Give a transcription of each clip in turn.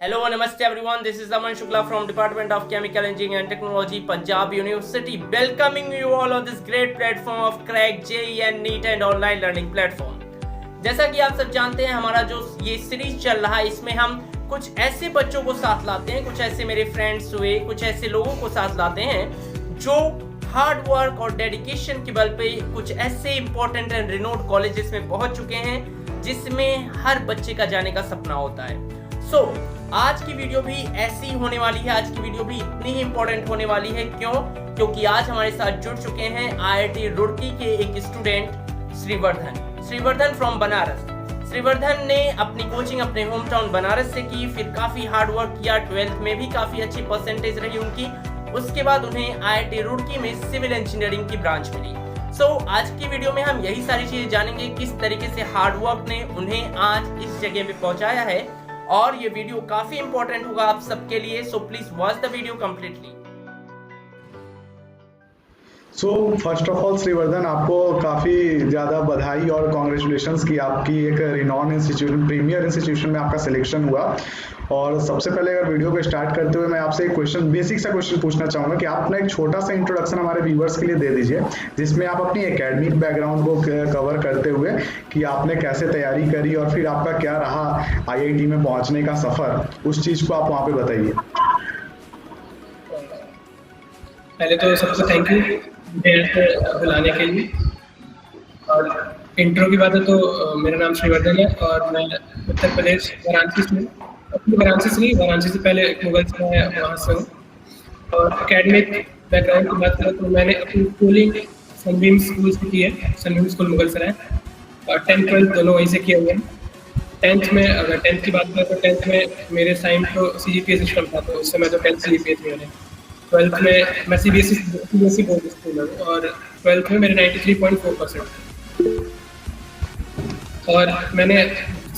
Hello and namaste everyone. This is Aman Shukla from Department of Chemical Engineering and Technology, Punjab University, welcoming you all on this great platform of Crack JEE and NEET and online learning platform. जैसा कि आप सब जानते हैं, हमारा जो ये series चल रहा है, इसमें हम कुछ ऐसे बच्चों को साथ लाते हैं, कुछ ऐसे मेरे फ्रेंड्स हुए, कुछ ऐसे लोगों को साथ लाते हैं जो हार्ड वर्क और डेडिकेशन के बल पे कुछ ऐसे इंपॉर्टेंट एंड रिनोड कॉलेजेस में पहुंच चुके हैं जिसमें हर बच्चे का जाने का सपना होता है. आज की वीडियो भी ऐसी होने वाली है. आज की वीडियो भी इतनी ही इंपॉर्टेंट होने वाली है. क्योंकि आज हमारे साथ जुड़ चुके हैं IIT रुड़की के एक स्टूडेंट श्रीवर्धन फ्रॉम बनारस. श्रीवर्धन ने अपनी कोचिंग अपने होम टाउन बनारस से की, फिर काफी हार्ड वर्क किया. 12th में भी काफी अच्छी परसेंटेज रही उनकी. उसके बाद उन्हें IIT रुड़की में सिविल इंजीनियरिंग की ब्रांच मिली. आज की वीडियो में हम यही सारी चीजें जानेंगे, किस तरीके से हार्ड वर्क ने उन्हें आज इस जगह पे पहुंचाया है. और ये वीडियो काफी इंपॉर्टेंट होगा आप सबके लिए, so please watch the video completely. First of all Shrivardhan, आपको काफ़ी ज़्यादा बधाई और कॉन्ग्रेचुलेशंस कि आपकी एक रिनॉन इंस्टीट्यूशन, प्रीमियर इंस्टीट्यूशन में आपका सिलेक्शन हुआ. और सबसे पहले अगर वीडियो को स्टार्ट करते हुए मैं आपसे एक क्वेश्चन, बेसिक सा क्वेश्चन पूछना चाहूँगा कि आप अपना एक छोटा सा इंट्रोडक्शन हमारे व्यूवर्स के लिए दे दीजिए, जिसमें आप अपनी एकेडमिक बैकग्राउंड को कवर करते हुए कि आपने कैसे तैयारी करी और फिर आपका क्या रहा IIT में पहुँचने का सफ़र, उस चीज़ को आप वहाँ पे बताइए. पहले तो सबसे थैंक यू बुलाने के लिए. और इंट्रो की बात है तो मेरा नाम श्रीवर्धन है और मैं उत्तर प्रदेश वाराणसी से पहले मुगल से मैं वहाँ से हूँ. और एकेडमिक बैकग्राउंड की बात करें तो मैंने अपनी स्कूलिंग सनबीम स्कूल से की है. सनबीम स्कूल मुगल सराय, और 10th 12th दोनों वहीं से किए हुए हैं. 10th में अगर 10th की बात करें तो 10th में मेरे साइन तो CGPA सिस्टम था, तो उससे मैं तो 10th CGPA थे मैंने. 12th में मैं CBSE बोर्ड स्कूल में, और 12th में मेरे 93.4%. और मैंने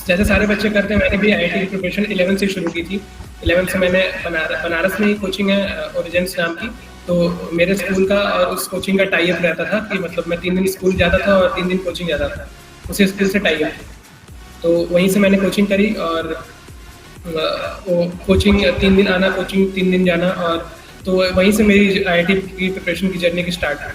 जैसे सारे बच्चे करते हैं, मैंने भी IIT की प्रिपरेशन 11th से शुरू की थी. 11th से मैंने बनारस में ही कोचिंग है ओरिजिन्स नाम की, तो मेरे स्कूल का और उस कोचिंग का टाई अप रहता था कि मतलब मैं 3 दिन स्कूल जाता था और 3 दिन कोचिंग जाता था. उसी स्कूल से टाई अप, तो वहीं से मैंने कोचिंग करी. और वो कोचिंग 3 दिन आना, कोचिंग 3 दिन जाना, और तो वहीं से मेरी IIT की प्रिपरेशन की जर्नी की स्टार्ट है.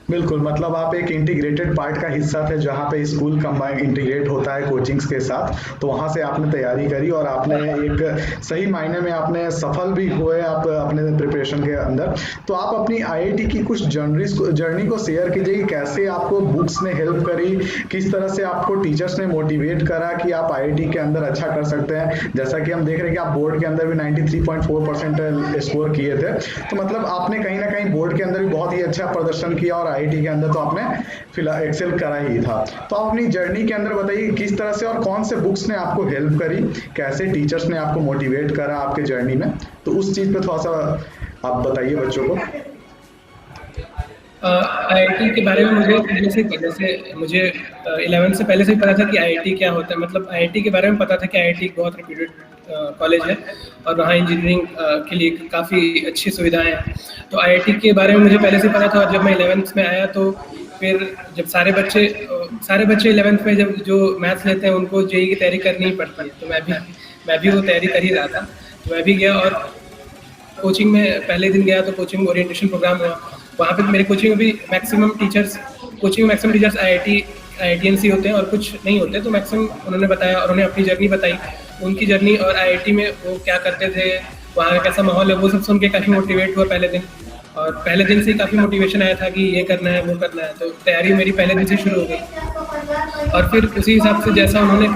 बिल्कुल, मतलब आप एक इंटीग्रेटेड पार्ट का हिस्सा थे जहाँ पे स्कूल कंबाइन इंटीग्रेट होता है कोचिंग्स के साथ, तो वहाँ से आपने तैयारी करी और आपने एक सही मायने में आपने सफल भी हुए आप अपने प्रिपरेशन के अंदर. तो आप अपनी IIT की कुछ जर्नी को शेयर कीजिए कि कैसे आपको बुक्स ने हेल्प करी, किस तरह से आपको टीचर्स ने मोटिवेट करा कि आप IIT के अंदर अच्छा कर सकते हैं. जैसा कि हम देख रहे हैं कि आप बोर्ड के अंदर भी 93.4% स्कोर किए थे, तो मतलब आपने कहीं ना कहीं बोर्ड के अंदर भी बहुत ही अच्छा प्रदर्शन किया और IIT के अंदर तो आपने फिलहाल एक्सेल करा ही था. तो आप अपनी जर्नी के अंदर बताइए किस तरह से और कौन से बुक्स ने आपको हेल्प करी, कैसे टीचर्स ने आपको मोटिवेट करा आपके जर्नी में, तो उस चीज पे थोड़ा सा आप बताइए बच्चों को. IIT के बारे में जैसे मुझे 11th से पहले से ही पता था कि IIT क्या होता है. मतलब IIT के बारे में पता था कि IIT बहुत रेप्यूटेड कॉलेज है और वहाँ इंजीनियरिंग के लिए काफ़ी अच्छी सुविधाएं हैं. तो IIT के बारे में मुझे पहले से पता था. और जब मैं 11th में आया तो फिर जब सारे बच्चे 11th में जब जो मैथ्स लेते हैं उनको JEE की तैयारी करनी ही पड़ती है, तो मैं भी वो तैयारी कर ही रहा था. तो मैं भी गया और कोचिंग में पहले दिन गया तो कोचिंग ओरिएंटेशन प्रोग्राम हुआ. वहाँ पे मेरे कोचिंग में भी मैक्सिमम टीचर्स IITNC होते हैं और कुछ नहीं होते. तो मैक्सिमम उन्होंने बताया और उन्हें अपनी जर्नी बताई, उनकी जर्नी और IIT में वो क्या करते थे, वहाँ का कैसा माहौल है, वो सब सुन के काफ़ी मोटिवेट हुआ पहले दिन. और पहले दिन से ही काफ़ी मोटिवेशन आया था कि ये करना है वो करना है. तो तैयारी मेरी पहले दिन से शुरू हो गई. और फिर उसी हिसाब से जैसा उन्होंने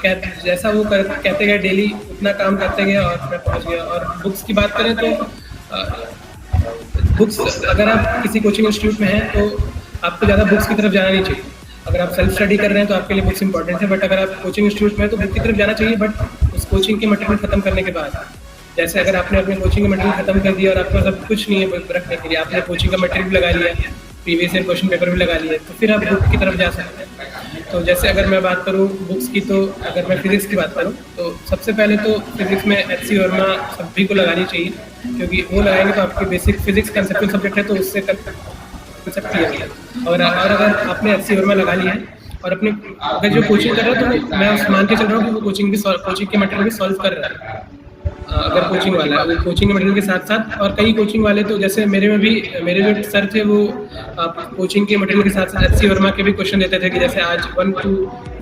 कहते गए डेली उतना काम करते गए और मैं पहुँच गया. और बुक्स की बात करें तो बुक्स, अगर आप किसी कोचिंग इंस्टीट्यूट में हैं तो आपको ज़्यादा बुक्स की तरफ जाना नहीं चाहिए. अगर आप सेल्फ स्टडी कर रहे हैं तो आपके लिए बुक्स इंपॉर्टेंट है, बट अगर आप कोचिंग इंस्टीट्यूट में हैं तो बुक की तरफ जाना चाहिए, बट उस कोचिंग के मटेरियल खत्म करने के बाद. जैसे अगर आपने अपने कोचिंग का मटेरियल खत्म कर दिया और आपके पास अब कुछ नहीं है रखने के लिए, आपने कोचिंग का मटेरियल भी लगा लिया, प्रीवियस ईयर क्वेश्चन पेपर भी लगा लिया, तो फिर आप बुक की तरफ जा सकते हैं. तो जैसे अगर मैं बात करूँ बुक्स की, तो अगर मैं फिजिक्स की बात करूँ तो सबसे पहले तो फिजिक्स में HC वर्मा सभी को लगानी चाहिए, क्योंकि वो लगाएंगे तो आपकी बेसिक फिजिक्स कंसेप्चुअल सब्जेक्ट है तो उससे कंसेप्ट क्लियर है. और अगर आपने HC वर्मा लगा लिया है और अपने अगर जो कोचिंग कर रहा है तो मैं उस मान के चल रहा हूँ कि वो कोचिंग के मटेरियल भी सॉल्व कर रहा है। अगर कोचिंग वाला है वो कोचिंग के मटेरियल के साथ साथ, और कई कोचिंग वाले तो जैसे मेरे में भी मेरे जो सर थे वो कोचिंग के मटेरियल के साथ साथ एचसी वर्मा के भी क्वेश्चन देते थे कि जैसे आज 1 to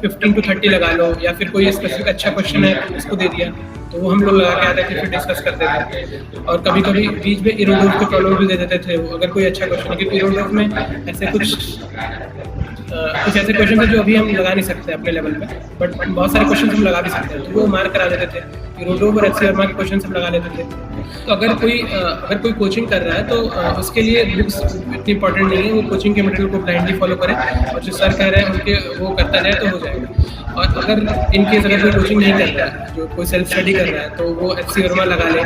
15 to 30 लगा लो, या फिर कोई स्पेसिफिक अच्छा क्वेश्चन है तो उसको दे दिया, तो वो हम लोग लगा के आते थे, फिर डिस्कस करते थे। और कभी कभी बीच में इरोडोव के प्रॉब्लम भी दे देते थे वो, अगर कोई अच्छा क्वेश्चन है, क्योंकि इरोडोव में ऐसे कुछ ऐसे क्वेश्चन थे जो अभी हम लगा नहीं सकते अपने लेवल पे, बट बहुत सारे क्वेश्चन हम लगा भी सकते हैं, तो वो मार्क करा देते थे। इरोडोव और एचसी वर्मा के क्वेश्चन हम लगा लेते थे। तो अगर कोई कोचिंग कर रहा है तो उसके लिए बुक्स इतनी इंपॉर्टेंट नहीं है, वो कोचिंग के मटेरियल को ब्लाइंडली फॉलो करे और जो सर कह रहे हैं उनके वो करता जाए तो हो जाएगा। और अगर इन केस अगर कोई कोचिंग नहीं कर रहा है, जो कोई सेल्फ स्टडी कर रहा है, तो वो एचसी वर्मा लगा ले।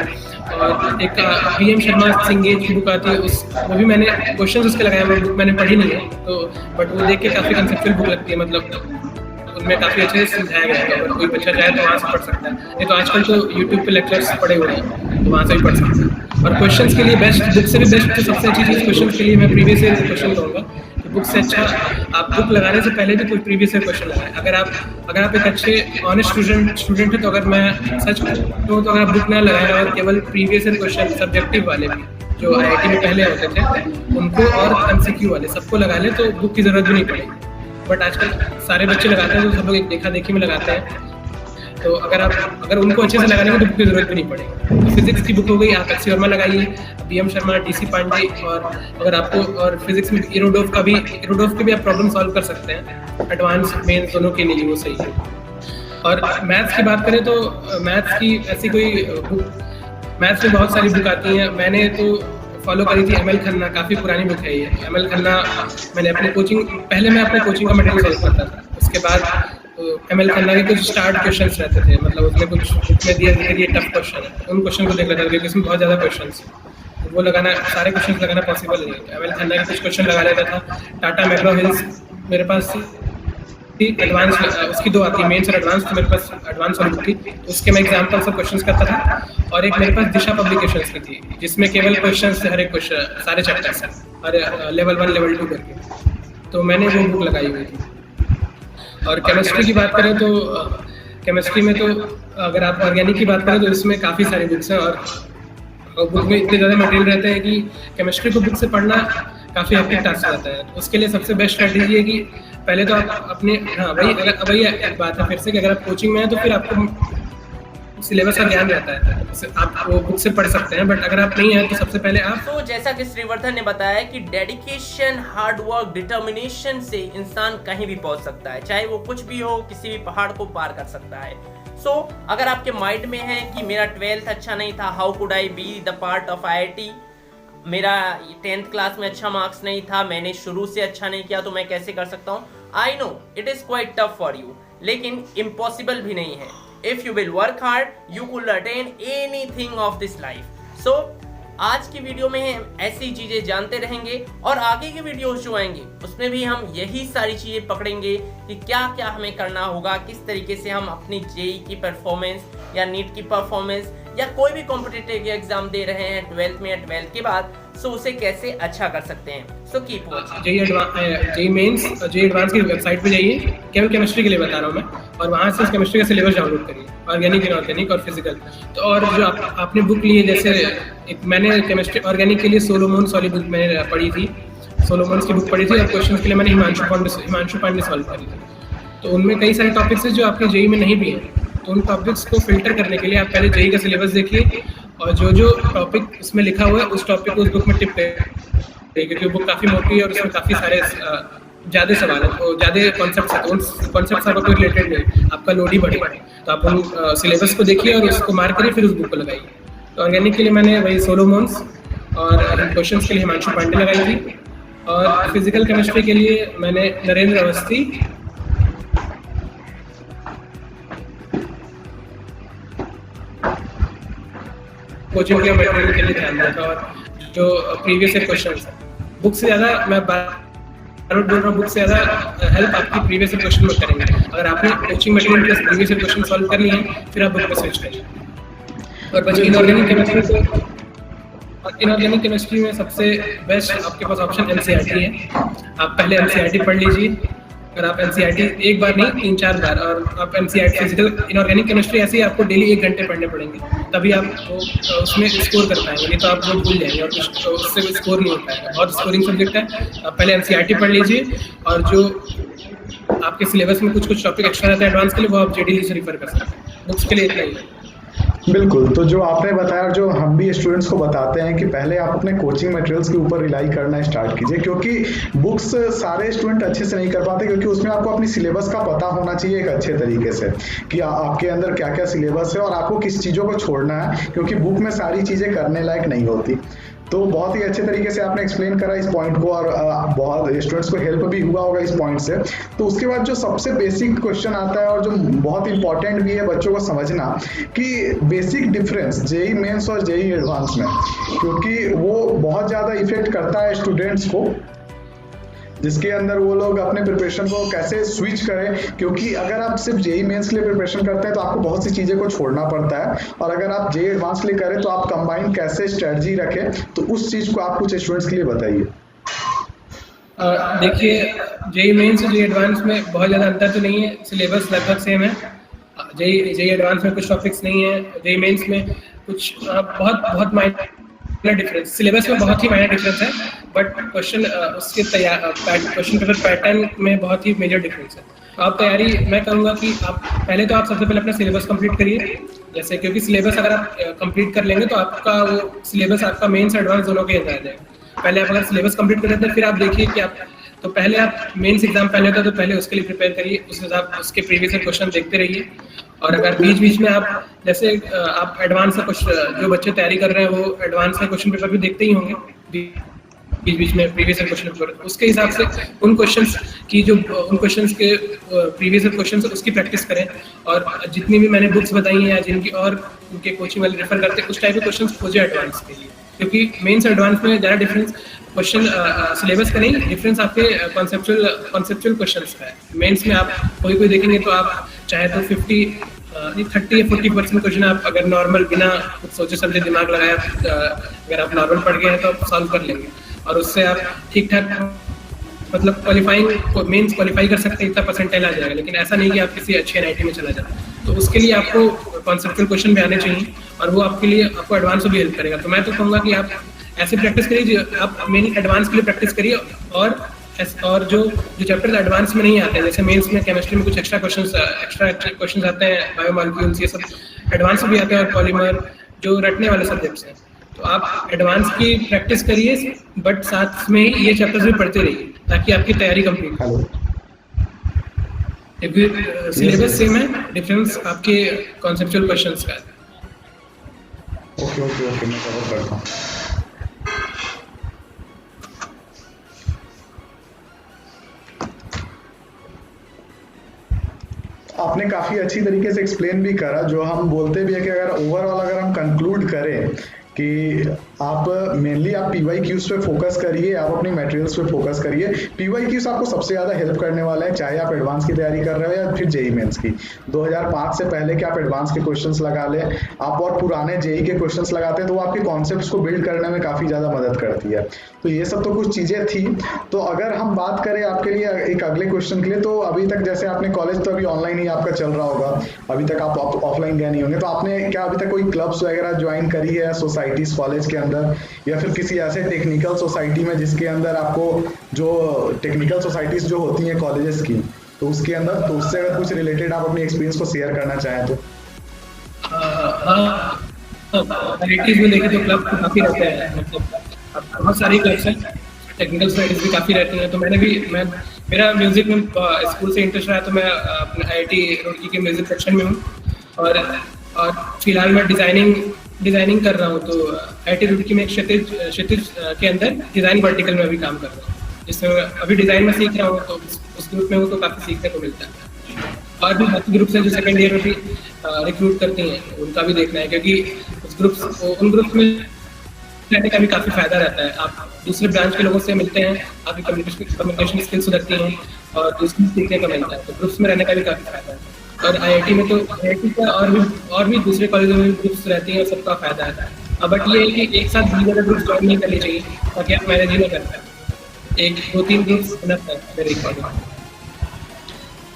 और एक PM शर्मा सिंगेज की बुक आती है, वो भी मैंने क्वेश्चन उसके लगाए, वो बुक मैंने पढ़ी नहीं है तो, बट वो देख के काफ़ी कंसेप्चुअल बुक लगती है, मतलब उनमें काफ़ी अच्छे से समझाया गया है। अगर कोई बच्चा चाहे तो वहाँ से पढ़ सकता है, नहीं तो आजकल तो यूट्यूब पे लेक्चर्स पड़े हुए हैं, तो वहाँ से भी पढ़ सकता है। और क्वेश्चंस के लिए बेस्ट, बुक से भी बेस्ट तो सबसे अच्छी चीज़ क्वेश्चन के लिए मैं प्रीवियस ईयर क्वेश्चन कहूँगा कि बुक से अच्छा आप बुक लगाने से पहले भी कोई प्रीवियस ईयर क्वेश्चन लगाएं। अगर आप एक अच्छे ऑनेस्ट स्टूडेंट है तो अगर मैं सच कहूँ तो अगर आप बुक ना लगाएं और केवल प्रीवियस ईयर क्वेश्चन सब्जेक्टिव वाले भी जो IIT में पहले होते थे उनको और MCQ वाले सबको लगा ले तो बुक की ज़रूरत भी नहीं पड़ेगी। बट आजकल सारे बच्चे लगाते हैं तो सब लोग एक देखा देखी में लगाते हैं, तो अगर उनको अच्छे से लगाने में तो बुक की जरूरत भी नहीं पड़ेगी। तो फिजिक्स की बुक हो गई, आप एचसी वर्मा लगाइए, PM शर्मा, DC पांडे, और अगर आपको और फिजिक्स में इरोडोव के भी आप प्रॉब्लम सॉल्व कर सकते हैं, एडवांस मेन दोनों के लिए वो सही है। और मैथ्स की बात करें तो मैथ्स की ऐसी कोई बुक, मैथ्स में बहुत सारी बुक आती हैं। मैंने तो फॉलो करी थी ML खन्ना, काफ़ी पुरानी बुक है ये ML खन्ना। मैंने अपने कोचिंग का मटेरियल सॉल्व करता था, उसके बाद ML खन्ना के कुछ स्टार्ट क्वेश्चंस रहते थे, मतलब उसमें कुछ बुक में दिया ये टफ क्वेश्चन है, उन क्वेश्चन को देख लेता था क्योंकि इसमें बहुत ज़्यादा क्वेश्चन है, वो लगाना सारे क्वेश्चन लगाना पॉसिबल नहीं है। ML खन्ना के कुछ क्वेश्चन लगा लेता था। टाटा मैक्रो हिल्स मेरे पास एडवांस, उसकी 2 आती है, मेंस और एडवांस, तो मेरे पास एडवांस वाली बुक थी, उसके मैं एग्जाम्पल सब क्वेश्चंस करता था। और एक मेरे पास दिशा पब्लिकेशंस की थी जिसमें केवल क्वेश्चंस, हर एक क्वेश्चन सारे चैप्टर्स और लेवल 1 लेवल 2 करके, तो मैंने वो बुक लगाई हुई थी। और केमिस्ट्री की बात करें तो केमिस्ट्री में तो अगर आप ऑर्गेनिक की बात करें तो इसमें काफ़ी सारी बुक्स हैं और बुक में इतने ज़्यादा मटेरियल रहते हैं कि केमिस्ट्री को बुक से पढ़ना काफ़ी हेक्टिक टास्क रहता है। उसके लिए सबसे बेस्ट स्ट्रेटजी है कि पहले तो आप अपने वही एक बात है फिर से कि अगर आप कोचिंग में हैं तो फिर आपको सिलेबस का ज्ञान रहता है, तो आप वो बुक से पढ़ सकते हैं। बट अगर आप नहीं हैं तो सबसे पहले आप तो जैसा कि श्रीवर्धन ने बताया कि डेडिकेशन, हार्ड वर्क, डिटर्मिनेशन से इंसान कहीं भी पहुंच सकता है, चाहे वो कुछ भी हो, किसी भी पहाड़ को पार कर सकता है। अगर आपके माइंड में है कि मेरा 12th अच्छा नहीं था, how could I be the part of IIT, मेरा 10th क्लास में अच्छा मार्क्स नहीं था, मैंने शुरू से अच्छा नहीं किया, तो मैं कैसे कर सकता हूँ। I know it is quite tough for you, लेकिन इम्पॉसिबल भी नहीं है। If you will work hard you could attain anything of this life. आज की वीडियो में हम ऐसी चीजें जानते रहेंगे और आगे के वीडियोस जो आएंगे उसमें भी हम यही सारी चीजें पकड़ेंगे कि क्या क्या हमें करना होगा, किस तरीके से हम अपनी जेई की परफॉर्मेंस या नीट की परफॉर्मेंस या कोई भी कॉम्पिटिटिव एग्जाम दे रहे हैं 12th में या 12th के बाद, उसे कैसे अच्छा कर सकते हैं। So keep watching. JEE mains और जेई एडवांस की वेबसाइट पे जाइए, केवल केमिस्ट्री के लिए बता रहा हूँ मैं, और वहाँ से केमिस्ट्री का सिलेबस डाउनलोड करिए, ऑर्गेनिक, इनऑर्गेनिक और फिजिकल। तो और जो आपने बुक ली है, जैसे मैंने केमिस्ट्री ऑर्गेनिक के लिए सोलोमन सॉली बुक मैंने पढ़ी थी, सोलोमन की बुक पढ़ी थी, और क्वेश्चन के लिए मैंने हिमांशु पांडे सॉल्व करी थी। तो उनमें कई सारे टॉपिक्स हैं जो आपके जेई में नहीं भी हैं, तो उन टॉपिक्स को फिल्टर करने के लिए आप पहले जेई का सिलेबस देखिए और जो टॉपिक उसमें लिखा हुआ है उस टॉपिक को उस बुक में टिप करिए, क्योंकि बुक काफ़ी मोटी है और उसमें काफ़ी सारे ज़्यादा सवाल है, तो ज़्यादा कॉन्सेप्ट्स हैं, तो उन कॉन्सेप्ट्स आपका कोई रिलेटेड नहीं, आपका लोड ही बढ़ेगा। तो आप उन सिलेबस को देखिए और उसको मार्क करिए, फिर उस बुक को लगाइए। तो ऑर्गेनिक के लिए मैंने वही सोलोमोन्स और क्वेश्चन के लिए हिमांशु पांडे लगाई थी, और फिजिकल केमिस्ट्री के लिए मैंने नरेंद्र अवस्थी कोचिंग के मटेरियल के लिए ध्यान दिया था। और जो प्रीवियस ईयर क्वेश्चन बुक से ज़्यादा, मैं बोल रहा हूँ, बुक से ज़्यादा हेल्प आपकी प्रीवियस ईयर क्वेश्चन में करेंगे। अगर आपने coaching material plus previous year question solve कर लिए हैं, फिर आप बुक पर स्विच करिए। और बच्चे इनऑर्गेनिक केमिस्ट्री को, और इनऑर्गेनिक केमिस्ट्री में सबसे बेस्ट आपके पास ऑप्शन NCERT है। आप पहले NCERT पढ़ लीजिए, और आप एनसीईआरटी एक बार नहीं 3-4 बार, और आप एनसीईआरटी फिजिकल इनऑर्गेनिक केमिस्ट्री ऐसे ही आपको डेली 1 घंटे पढ़ने पड़ेंगे, तभी आप वो उसमें स्कोर कर पाएंगे, नहीं तो आप वो भूल जाएंगे और कुछ उससे स्कोर नहीं हो पाएगा। बहुत स्कोरिंग सब्जेक्ट है। आप पहले एनसीईआरटी पढ़ लीजिए, और जो आपके सिलेबस में कुछ कुछ टॉपिक एक्स्ट्रा रहता है एडवांस के लिए, वो आप जेडीली से रिफर कर सकते हैं। बुक्स के लिए इतना ही है। बिल्कुल। तो जो आपने बताया, जो हम भी स्टूडेंट्स को बताते हैं कि पहले आप अपने कोचिंग मटेरियल्स के ऊपर रिलाई करना स्टार्ट कीजिए, क्योंकि बुक्स सारे स्टूडेंट अच्छे से नहीं कर पाते, क्योंकि उसमें आपको अपनी सिलेबस का पता होना चाहिए एक अच्छे तरीके से कि आपके अंदर क्या क्या सिलेबस है और आपको किस चीज़ों को छोड़ना है, क्योंकि बुक में सारी चीज़ें करने लायक नहीं होती। तो बहुत ही अच्छे तरीके से आपने एक्सप्लेन करा इस पॉइंट को, और बहुत स्टूडेंट्स को हेल्प भी हुआ होगा इस पॉइंट से। तो उसके बाद जो सबसे बेसिक क्वेश्चन आता है और जो बहुत इंपॉर्टेंट भी है बच्चों को समझना, कि बेसिक डिफरेंस जेईई मेंस और जेईई एडवांस में, क्योंकि वो बहुत ज़्यादा इफेक्ट करता है स्टूडेंट्स को, जिसके अंदर वो लोग अपने प्रिपरेशन को कैसे स्विच करें। क्योंकि अगर आप सिर्फ जेईई मेंस के लिए प्रिपरेशन करते हैं तो आपको बहुत सी चीज़ें को छोड़ना पड़ता है, और अगर आप जेईई एडवांस के लिए करें तो आप कंबाइन कैसे स्ट्रेटजी रखें, तो उस चीज़ को आप कुछ स्टूडेंट्स के लिए बताइए। देखिए, जेईई मेंस और जेईई एडवांस में बहुत ज़्यादा अंतर तो नहीं है, सिलेबस लगभग सेम है। जेईई एडवांस में कुछ टॉपिक्स नहीं है, जेईई मेंस में कुछ बहुत माइनर डिफरेंस, सिलेबस में बहुत ही माइनर डिफरेंस है, बट क्वेश्चन उसके क्वेश्चन पेपर पैटर्न में बहुत ही मेजर डिफरेंस है। आप तैयारी, मैं कहूँगा कि आप पहले तो आप सबसे पहले अपना सिलेबस कंप्लीट करिए, जैसे क्योंकि सिलेबस अगर आप कंप्लीट कर लेंगे तो आपका वो सिलेबस आपका मेंस एडवांस दोनों के अंदर आ जाएगा। पहले आप अगर सिलेबस कंप्लीट कर लेते हैं, फिर आप देखिए कि आप, तो पहले आप मेंस एग्जाम पहले होता है तो पहले उसके लिए प्रिपेयर करिए, उस हिसाब उसके प्रीवियस क्वेश्चन देखते रहिए। और अगर बीच बीच में आप जैसे आप एडवांस का कुछ, जो बच्चे तैयारी कर रहे हैं वो एडवांस का क्वेश्चन पेपर भी देखते ही होंगे बीच बीच में, प्रीवियस क्वेश्चन पेपर, उसके हिसाब से उन क्वेश्चंस की जो उन क्वेश्चंस के प्रीवियस क्वेश्चंस उसकी प्रैक्टिस करें। और जितनी भी मैंने बुक्स बताई हैं या जिनकी और उनके कोचिंग वाले रेफर करते हैं, उस टाइप के क्वेश्चंस खोजे एडवांस के लिए, क्योंकि मेंस एडवांस में ज़्यादा डिफरेंस क्वेश्चन सिलेबस का नहीं, डिफरेंस आपके कॉन्सेप्चुअल क्वेश्चंस का है। मेंस में आप कोई देखेंगे तो आप चाहे तो 30 या 40% क्वेश्चन आप अगर नॉर्मल बिना कुछ सोचे समझे दिमाग लगाए अगर आप नॉर्मल पढ़ गए हैं तो आप सॉल्व कर लेंगे, और उससे आप ठीक ठाक मतलब मेंस क्वालिफाई कर सकते हैं, इतना परसेंटाइल आ जाएगा। लेकिन ऐसा नहीं कि आप किसी अच्छे एनआईटी में चला जाए, तो उसके लिए आपको कॉन्सेप्चुअल क्वेश्चन भी आने चाहिए, और वो आपके लिए आपको एडवांस में भी हेल्प करेगा। तो मैं तो कहूँगा कि आप ऐसे प्रैक्टिस करिए, आप मेन एडवांस के लिए प्रैक्टिस करिए, और जो चैप्टर्स एडवांस में नहीं आते हैं, जैसे मेंस में केमिस्ट्री में कुछ एक्स्ट्रा क्वेश्चंस आते हैं, बायोमॉलिक्यूल्स, ये सब एडवांस में भी आते हैं, और पॉलीमर जो रटने वाले सब्जेक्ट्स हैं, तो आप एडवांस की प्रैक्टिस करिए, बट साथ में ही ये चैप्टर्स भी पढ़ते रहिए ताकि आपकी तैयारी कंप्लीट हो। सिलेबस सेम है, डिफरेंस आपके कॉन्सेप्चुअल क्वेश्चंस का है। ओके मैं कवर करता हूँ। आपने काफी अच्छी तरीके से एक्सप्लेन भी करा, जो हम बोलते भी है कि अगर ओवरऑल अगर हम कंक्लूड करें कि आप मेनली आप पीवाईक्यूज पे फोकस करिए, आप अपनी मटेरियल्स पे फोकस करिए। पीवाईक्यूज आपको सबसे ज्यादा हेल्प करने वाला है, चाहे आप एडवांस की तैयारी कर रहे हो या फिर जेईई मेंस की। 2005 से पहले के आप एडवांस के क्वेश्चंस लगा लें, आप और पुराने जेईई के क्वेश्चंस लगाते हैं तो वो आपके कॉन्सेप्ट्स को बिल्ड करने में काफी ज्यादा मदद करती है। तो ये सब तो कुछ चीजें थी। तो अगर हम बात करें आपके लिए एक अगले क्वेश्चन के लिए, तो अभी तक जैसे आपने कॉलेज तो अभी ऑनलाइन ही आपका चल रहा होगा, अभी तक आप ऑफलाइन गए नहीं होंगे, तो आपने क्या अभी तक कोई क्लब्स वगैरह ज्वाइन करी है सोसाइटीज कॉलेज के अंदर, या फिर किसी ऐसे टेक्निकल सोसाइटी में जिसके अंदर आपको जो टेक्निकल सोसाइटीज जो होती हैं कॉलेजेस की, तो उसके अंदर, तो उससे अगर कुछ रिलेटेड आप अपनी एक्सपीरियंस को शेयर करना चाहें तो। रिलेटिव में देखें तो क्लब काफ़ी रहते हैं, मतलब बहुत सारी क्लब्स हैं, टेक्निकल सोसाइटीज भी काफ़ी रहती हैं। तो मेरा म्यूजिक में स्कूल से इंटरेस्ट रहा, तो मैं अपने IIT रुड़की के म्यूजिक सेक्शन में हूँ, और फिलहाल मैं डिजाइनिंग कर रहा हूँ। तो IIT रुड़की में एक क्षितिज के अंदर डिजाइन वर्टिकल में अभी काम कर रहा हूँ, जिसमें अभी डिजाइन में सीख रहा हूँ। तो उस ग्रुप में हूँ तो काफ़ी सीखने को मिलता है। और भी बाकी ग्रुप्स हैं जो सेकंड ईयर में भी रिक्रूट करती हैं, उनका भी देखना है, क्योंकि उन ग्रुप्स में रहने का भी काफ़ी फायदा रहता है। आप दूसरे ब्रांच के लोगों से मिलते हैं, आपकी कम्युनिकेशन स्किल्स सुधरती हैं और दूसरी सीखने का मिलता है। तो ग्रुप्स में रहने का भी काफ़ी फायदा है। और IIT में तो IIT का और भी दूसरे कॉलेजों में ग्रुप्स रहती हैं, सबका फायदा है। बट ये है कि एक साथ बहुत ज़्यादा ग्रुप्स ज्वाइन नहीं करनी चाहिए, ताकि आप मैनेज ही नहीं कर पाए। 1-2-3 ग्रुप्स इनफ है मेरे अकॉर्डिंग।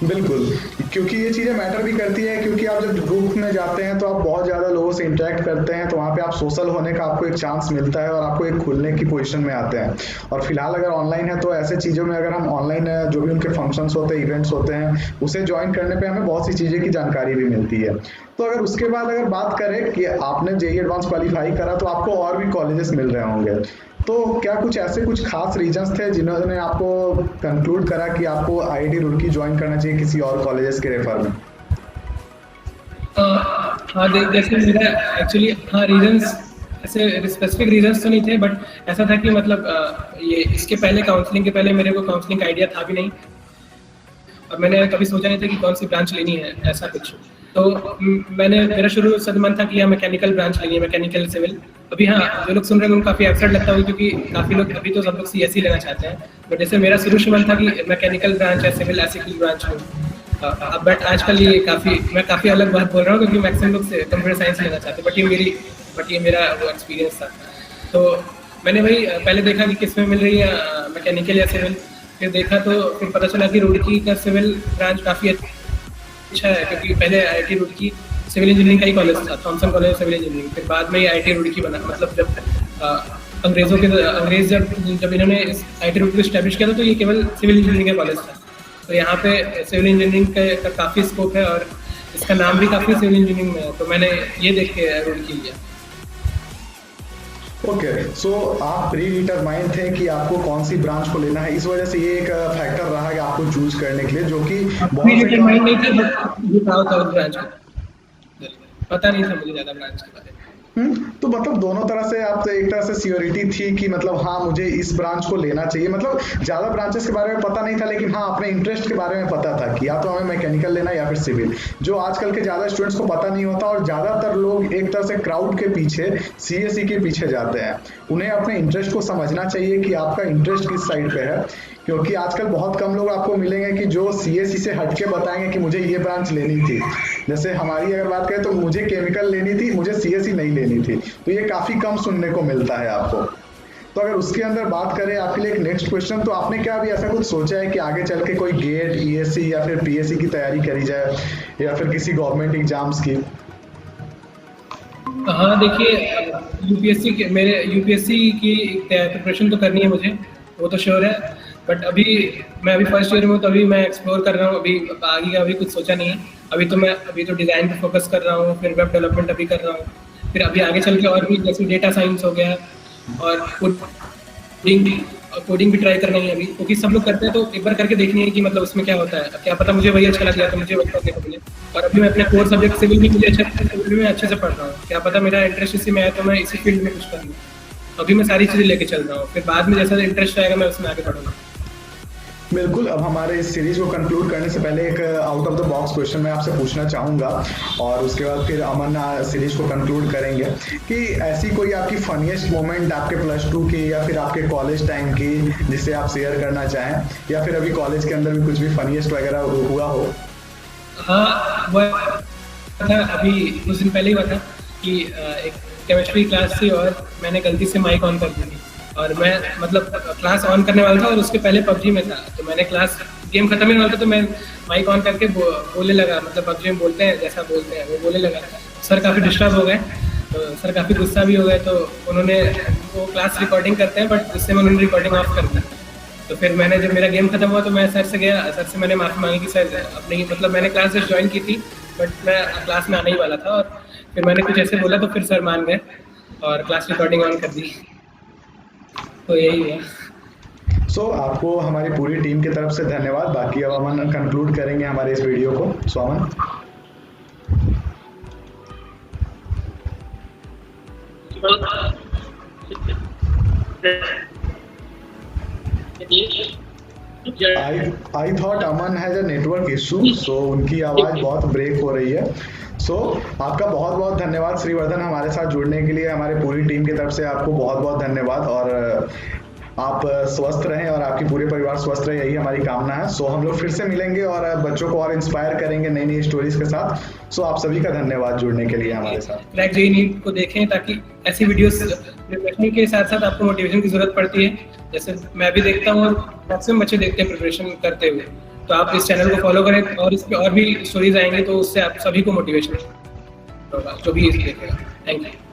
बिल्कुल, क्योंकि ये चीज़ें मैटर भी करती है, क्योंकि आप जब ग्रुप में जाते हैं तो आप बहुत ज़्यादा लोगों से इंटरेक्ट करते हैं, तो वहाँ पे आप सोशल होने का आपको एक चांस मिलता है और आपको एक खुलने की पोजीशन में आते हैं। और फिलहाल अगर ऑनलाइन है तो ऐसे चीज़ों में अगर हम ऑनलाइन जो भी उनके फंक्शंस होते हैं, इवेंट्स होते हैं, उसे ज्वाइन करने पे हमें बहुत सी चीज़ें की जानकारी भी मिलती है। तो अगर उसके बाद अगर बात करें कि आपने जेईई एडवांस क्वालीफाई करा तो आपको और भी कॉलेजेस मिल रहे होंगे, तो क्या कुछ ऐसे कुछ खास रीजंस थे जिन्होंने आपको कंक्लूड करा कि आपको आईआईटी रुड़की ज्वाइन करना चाहिए किसी और कॉलेजेस के रेफर में? हाँ जैसे मेरा एक्चुअली हाँ रीजंस ऐसे स्पेसिफिक रीजंस तो नहीं थे, बट ऐसा था कि मतलब ये इसके पहले काउंसलिंग के पहले मेरे को काउंसलिंग का आइडिया था भी नहीं, और मैंने कभी सोचा नहीं था कि कौन सी ब्रांच लेनी है ऐसा कुछ। तो मेरा शुरू से मन था कि हाँ मैकेनिकल ब्रांच लेंगे, मैकेनिकल सिविल। अभी हाँ जो लोग सुन रहे हैं उनको काफ़ी एब्सर्ड लगता होगा, क्योंकि काफ़ी लोग अभी तो सब लोग सीएसई लेना चाहते हैं, बट जैसे मेरा शुरू से मन था कि मैकेनिकल ब्रांच या सिविल ऐसी कोई ब्रांच हो। बट आजकल ये मैं काफ़ी अलग बात बोल रहा हूँ, क्योंकि मैक्सिमम लोग से कंप्यूटर साइंस लेना चाहते हैं, बट ये मेरा वो एक्सपीरियंस था। तो मैंने वही पहले देखा कि किस में मिल रही है मैकेनिकल या सिविल, फिर देखा तो फिर पता चला कि रुड़की का सिविल ब्रांच काफ़ी अच्छा है, क्योंकि पहले आईआईटी रुड़की सिविल इंजीनियरिंग का ही कॉलेज था, थॉमसन कॉलेज सिविल इंजीनियरिंग। फिर बाद में ही आईआईटी रुड़की बना, मतलब जब अंग्रेज जब इन्होंने इस आईआईटी रुड़की को स्टैब्लिश किया था तो ये केवल सिविल इंजीनियरिंग का कॉलेज था। तो यहाँ पे सिविल इंजीनियरिंग का काफ़ी स्कोप है और इसका नाम भी काफ़ी सिविल इंजीनियरिंग में है, तो मैंने ये देख के रुड़की लिया। ओके, सो आप प्री डिटरमाइंड थे कि आपको कौन सी ब्रांच को लेना है, इस वजह से ये एक फैक्टर रहा कि आपको चूज करने के लिए, जो कि प्री डिटरमाइंड नहीं था, बट ये ब्रांच पता नहीं था मुझे ज़्यादा ब्रांच के बारे में। तो मतलब दोनों तरह से आप एक तरह से सियोरिटी थी कि मतलब हाँ मुझे इस ब्रांच को लेना चाहिए, मतलब ज्यादा ब्रांचेस के बारे में पता नहीं था, लेकिन हाँ अपने इंटरेस्ट के बारे में पता था कि या तो हमें मैकेनिकल लेना या फिर सिविल, जो आजकल के ज्यादा स्टूडेंट्स को पता नहीं होता। और ज्यादातर लोग एक तरह से क्राउड के पीछे, सीएसई के पीछे जाते हैं। उन्हें अपने इंटरेस्ट को समझना चाहिए कि आपका इंटरेस्ट किस साइड पे है, क्योंकि आजकल बहुत कम लोग आपको मिलेंगे कि जो सीएसई से हटके बताएंगे कि मुझे ये ब्रांच लेनी थी। जैसे हमारी अगर बात करें तो मुझे केमिकल लेनी थी, मुझे सीएसई नहीं लेनी थी, तो ये काफी कम सुनने को मिलता है आपको। तो अगर उसके अंदर बात करें आपके लिए एक नेक्स्ट क्वेश्चन, तो आपने क्या अभी ऐसा कुछ सोचा है कि आगे चल के कोई गेट, ईएससी या फिर पीएससी की तैयारी करी जाए, या फिर किसी गवर्नमेंट एग्जाम्स की? हाँ देखिए, यूपीएससी की प्रिपरेशन तो करनी है मुझे, वो तो श्योर है, बट मैं अभी फर्स्ट ईयर में हूँ, तो अभी मैं एक्सप्लोर कर रहा हूँ। अभी आगे का अभी कुछ सोचा नहीं है। अभी तो डिज़ाइन पे फोकस कर रहा हूँ, फिर वेब डेवलपमेंट अभी कर रहा हूँ, फिर अभी आगे चल के और भी जैसे डेटा साइंस हो गया और कोडिंग भी ट्राई करना है अभी, क्योंकि सब लोग करते हैं, तो एक बार करके देखनी है कि मतलब उसमें क्या होता है। क्या पता मुझे वही अच्छा लग गया तो मुझे वही करने को मिले। और अभी मैं अपने कोर सब्जेक्ट सिविल भी मुझे अच्छे से पढ़ रहा हूँ, क्या पता मेरा इंटरेस्ट इसी में है तो मैं इसी फील्ड में कुछ कर लूँ। अभी मैं सारी चीज़ें लेके चल रहा हूँ, फिर बाद में जैसा इंटरेस्ट आएगा मैं उसमें आगे बढ़ूंगा। बिल्कुल। अब हमारे इस सीरीज को कंक्लूड करने से पहले एक out of the box question मैं आपसे पूछना चाहूंगा, और उसके बाद फिर अमन सीरीज को कंक्लूड करेंगे कि ऐसी कोई आपकी फनीएस्ट मोमेंट आपके +2 की या फिर आपके कॉलेज टाइम की जिसे आप शेयर करना चाहें, या फिर अभी कॉलेज के अंदर भी कुछ भी फनीएस्ट वगैरह हुआ हो। हाँ, वो अभी कुछ दिन पहले ही हुआ था कि एक केमिस्ट्री क्लास थी और मैंने गलती से माइक ऑन कर दी, और मैं मतलब क्लास ऑन करने वाला था और उसके पहले पबजी में था, तो मैंने क्लास गेम खत्म होने वाला था तो मैं माइक ऑन करके बोलने लगा, मतलब पबजी में बोलते हैं जैसा बोलते हैं वो बोलने लगा। सर काफ़ी डिस्टर्ब हो गए, तो सर काफ़ी गुस्सा भी हो गए, तो उन्होंने वो क्लास रिकॉर्डिंग करते हैं बट उससे उन्होंने रिकॉर्डिंग ऑफ कर दी। तो फिर मैंने जब मेरा गेम खत्म हुआ तो मैं सर से गया, सर से मैंने माफ़ी मांगी कि सर अपनी मतलब मैंने क्लास जस्ट ज्वाइन की थी बट मैं क्लास में आने ही वाला था, और फिर मैंने कुछ ऐसे बोला तो फिर सर मान गए और क्लास रिकॉर्डिंग ऑन कर दी। तो यही है। सो आपको हमारी पूरी टीम की तरफ से धन्यवाद। बाकी अब अमन कंक्लूड करेंगे हमारे इस वीडियो को। सो अमन। I thought Aman has a network issue, so उनकी आवाज बहुत ब्रेक हो रही है। आपका बहुत बहुत धन्यवाद श्रीवर्धन, हमारे साथ जुड़ने के लिए। हमारे पूरी टीम की तरफ से आपको बहुत बहुत धन्यवाद, और आप स्वस्थ रहें और आपकी पूरे परिवार स्वस्थ रहे, यही हमारी कामना है। हम लोग फिर से मिलेंगे और बच्चों को और इंस्पायर करेंगे नई नई स्टोरीज के साथ। आप सभी का धन्यवाद जुड़ने के लिए हमारे साथ। क्रैक जेईई नीट को देखें, ताकि ऐसी वीडियोस प्रिपरेशन के साथ साथ आपको मोटिवेशन की जरूरत पड़ती है, जैसे मैं भी देखता हूँ और मैक्सिमम बच्चे देखते हैं प्रिपरेशन करते हुए, तो आप इस चैनल को फॉलो करें और इस पे और भी स्टोरीज आएंगे, तो उससे आप सभी को मोटिवेशन होगा जो भी इसे देखेगा। Thank you.